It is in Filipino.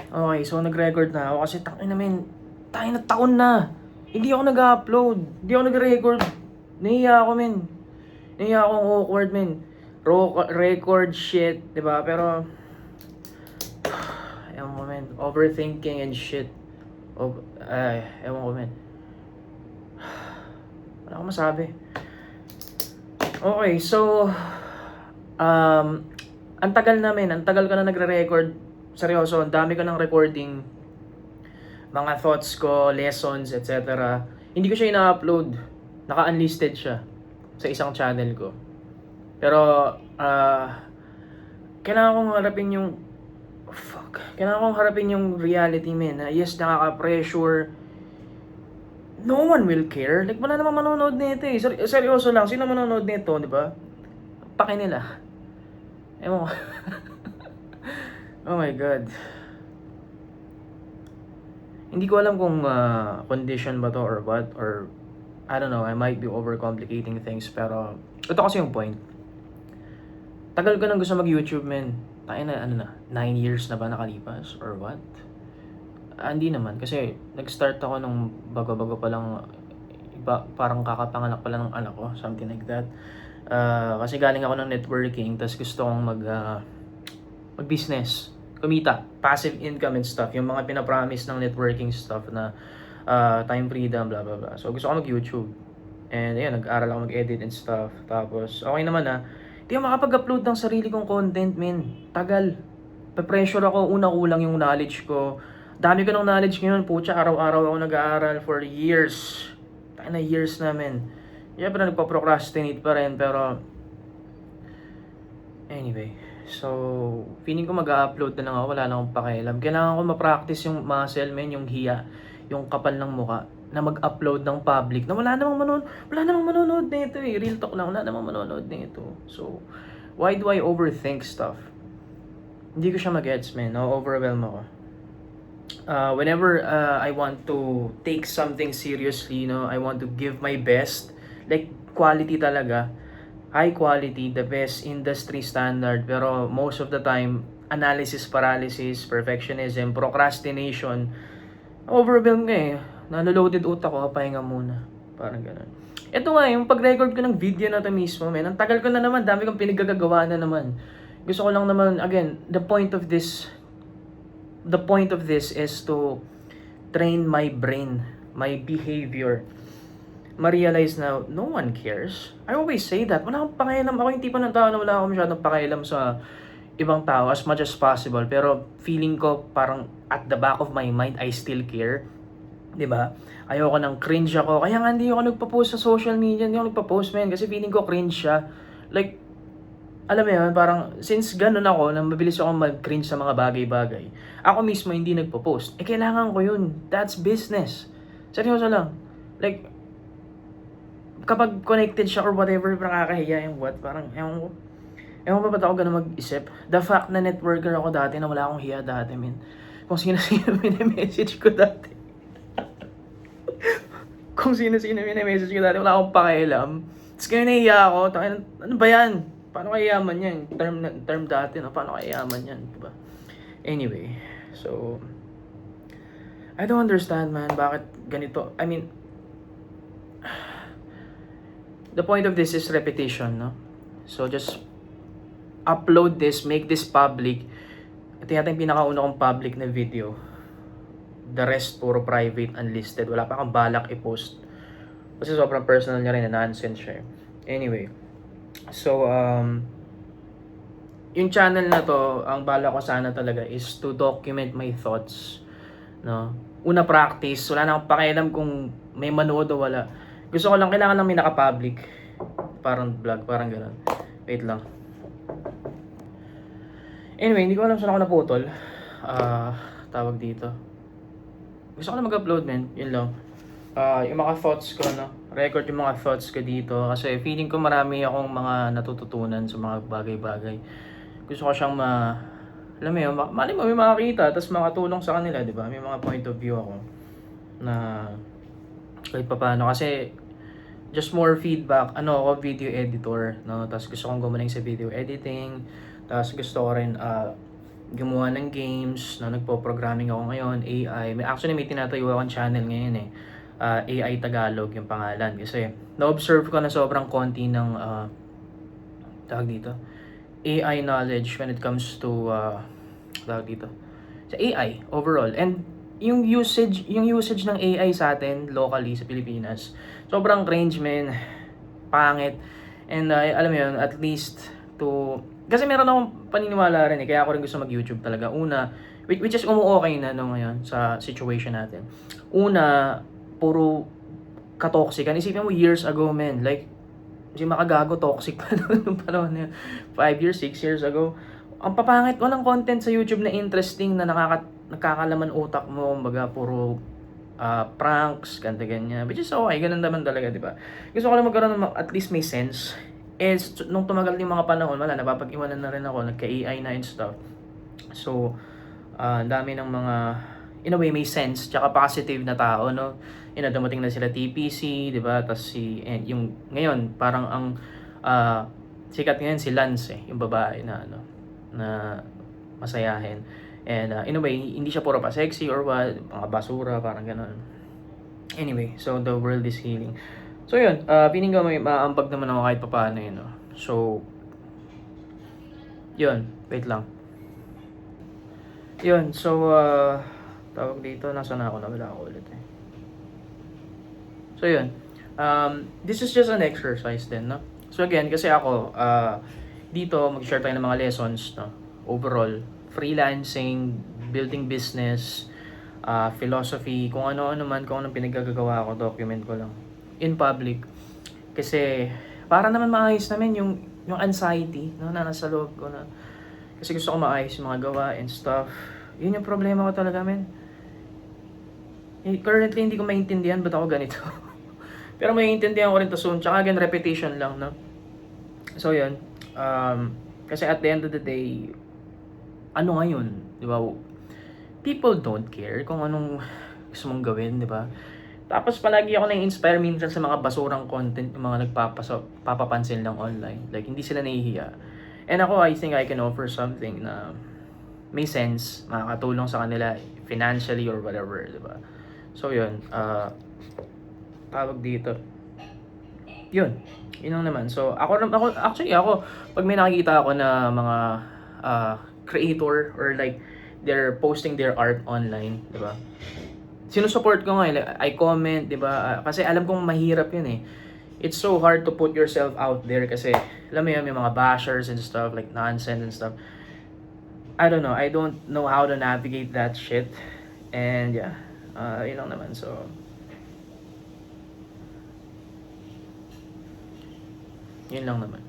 Okay, so nag-record na ako kasi tangin namin, tayo na taon na. Hindi ako nag-upload, hindi ako nag-record. Nahiya ako, men. Nahiya akong awkward, men. Record shit, 'di ba? Pero ewan ko, men. Overthinking and shit. Ewan ko, men. Wala akong masabi. Okay, so um ang tagal namin, ang tagal ko na nagre-record. Seryoso, ang dami ko ng recording, mga thoughts ko, lessons, etc. Hindi ko siya ina-upload. Naka-unlisted siya sa isang channel ko. Pero, kailangan kong harapin yung, kailangan kong harapin yung reality, men. Na yes, nakaka-pressure. No one will care. Like, wala namang manonood nito eh. Seryoso lang, sino manonood nito, di ba? Paki nila. Ewan ko. Oh my God. Hindi ko alam kung condition ba to or what, or I don't know, I might be overcomplicating things, pero ito kasi yung point. Tagal ko nang gusto mag-YouTube, men. Tayo na, 9 years na ba nakalipas or what? Hindi naman, kasi nag-start ako nung bago-bago pa lang, parang kakapanganak pa lang ng anak ko, something like that. Kasi galing ako ng networking, tas gusto kong mag-business, kumita, passive income and stuff, yung mga pinapromise ng networking stuff na time freedom, blah blah blah. So gusto ko mag-YouTube. And ayun, nag-aral ako mag-edit and stuff. Tapos okay naman hindi ako makapag-upload ng sarili kong content, men. Tagal. Pa-pressure ako, una kulang yung knowledge ko. Dami ko ng knowledge ngayon, putya, araw-araw ako nag-aaral for years. Tayo na years namin. Yeah, pero nagpa-procrastinate pa rin, pero anyway, so feeling ko mag-upload na lang ako, wala na akong pakialam. Kailangan ko ma-practice yung muscle, men, yung hiya, yung kapal ng muka na mag-upload ng public na wala namang manonood nito eh. Real talk lang, wala namang manonood nito. So, why do I overthink stuff? Hindi ko siya mag-gets, man. Na-overwhelm ako. Whenever I want to take something seriously, I want to give my best, like quality talaga, high quality, the best industry standard, pero most of the time, analysis paralysis, perfectionism, procrastination, overwhelmed ka eh. Naloloaded utak ko, pahinga muna. Parang ganun. Ito nga, yung pag-record ko ng video na to mismo, men. Ang tagal ko na naman, dami kong pinagagagawa na naman. Gusto ko lang naman, again, the point of this is to train my brain, my behavior. Ma-realize na no one cares. I always say that. Wala akong pakialam. Ako yung tipo ng tao na wala akong masyadong pakialam sa ibang tao as much as possible. Pero feeling ko parang at the back of my mind, I still care. 'Di ba? Ayoko nang cringe ako. Kaya nga hindi ako nagpo-post sa social media, hindi ako nagpo-post, man, kasi feeling ko cringe siya. Like, alam mo yun, parang since ganun ako, na mabilis ako mag-cringe sa mga bagay-bagay, ako mismo hindi nagpo-post. Kailangan ko yun. That's business. Seryoso lang. Like, kapag connected siya or whatever, parang nakakahiya yung what, parang, ewan pa ba't ako ganun mag-isip? The fact na networker ako dati, na wala akong hiya dati, min. Kung sino-sino message ko dati. Kung sino-sino message ko dati, wala akong pakialam. Tapos kaya nahiya ako, ano ba yan? Paano kaya yaman yan? Term dati, no? Paano kaya yaman yan? Diba? Anyway, so, I don't understand, man, bakit ganito. I mean, the point of this is repetition, no? So, just upload this, make this public. Ito yata yung pinakauna kong public na video. The rest, puro private, unlisted. Wala pa akong balak i-post. Kasi sobrang personal niya rin, na nonsense siya. Anyway, so, yung channel na to, ang balak ko sana talaga is to document my thoughts. No? Una, practice. Wala na akong pakialam kung may manood o wala. Gusto ko lang, kailangan lang may naka-public. Parang vlog, parang gano'n. Wait lang. Anyway, hindi ko alam saan ako naputol. Tawag dito. Gusto ko na mag-upload, man. Yun lang. Yung mga thoughts ko, no? Record yung mga thoughts ko dito. Kasi feeling ko marami akong mga natututunan sa mga bagay-bagay. Gusto ko siyang alam mo yun, mali mo may makakita, tapos makatulong sa kanila, di ba? May mga point of view ako na kahit pa paano. Kasi just more feedback. Ako, video editor, no? Tapos gusto kong gumaling sa video editing. Tapos gusto ko rin gumawa ng games, na nagpo-programming ako ngayon, AI. Actually, may tinatayo akong channel ngayon eh. AI Tagalog yung pangalan. Kasi, na-observe ko na sobrang konti ng, tawag dito, AI knowledge when it comes to, tawag dito, sa AI overall. And yung usage ng AI sa atin locally sa Pilipinas, sobrang cringe men, pangit. And alam mo yun, at least to, kasi meron akong paniniwala rin eh, kaya ako rin gusto mag-YouTube talaga. Una, which is umuokay na no ngayon sa situation natin. Una, puro katoxican. Isipin mo years ago men, like si makagago toxic pa noon nung panahon na yun. 5 years, 6 years ago. Ang papangit, walang content sa YouTube na interesting na nakakalaman utak mo. Kumbaga, puro pranks, ganda ganyan. Which is okay, ganun naman talaga, di ba? Gusto ko lang magkaroon ng at least may sense. Is nung tumagal yung mga panahon, wala, napapag-iwanan na rin ako, nagka-AI na and stuff. So, ang dami ng mga, in a way, may sense, tsaka positive na tao, no? Dumating na sila TPC, di ba? Tapos and yung, ngayon, parang ang, sikat ngayon si Lance, yung babae na, na masayahin. And in a way, hindi siya puro pa sexy or what, mga basura, parang gano'n. Anyway, so the world is healing. So yun, feeling ko may maambag naman ako kahit papaano yun. No? So, yun, wait lang. Yun, so, tawag dito, nasa na ako, nawala ako ulit eh. So yun, this is just an exercise din, no? So again, kasi ako, dito, mag-share tayo ng mga lessons, no? Overall, freelancing, building business, philosophy, kung ano-ano man, kung anong pinaggagawa ko, document ko lang in public. Kasi, para naman maayos namin yung anxiety, no, na nasa loob ko na. Kasi gusto ko maayos yung mga gawa and stuff. Yun yung problema ko talaga, men. Currently, hindi ko maintindihan ba't ako ganito. Pero maintindihan ko rin to soon. Tsaka again, repetition lang, no? So, yun. Kasi at the end of the day, ano ngayon, di ba? People don't care kung anong gusto mong gawin, di ba? Tapos palagi ako na-inspire minsan sa mga basurang content, yung mga papapansin lang online. Like, hindi sila nahihiya. And ako, I think I can offer something na may sense, makakatulong sa kanila financially or whatever, di ba? So, yun. Tawag dito. Yun lang naman. So, actually, pag may nakikita ako na mga creator or like, they're posting their art online, di ba? Sinusupport ko nga, like, I comment, di ba? Kasi alam kong mahirap yun eh. It's so hard to put yourself out there kasi, alam mo yun, may mga bashers and stuff, like nonsense and stuff. I don't know. I don't know how to navigate that shit. And yeah, yun lang naman. So, yun lang naman.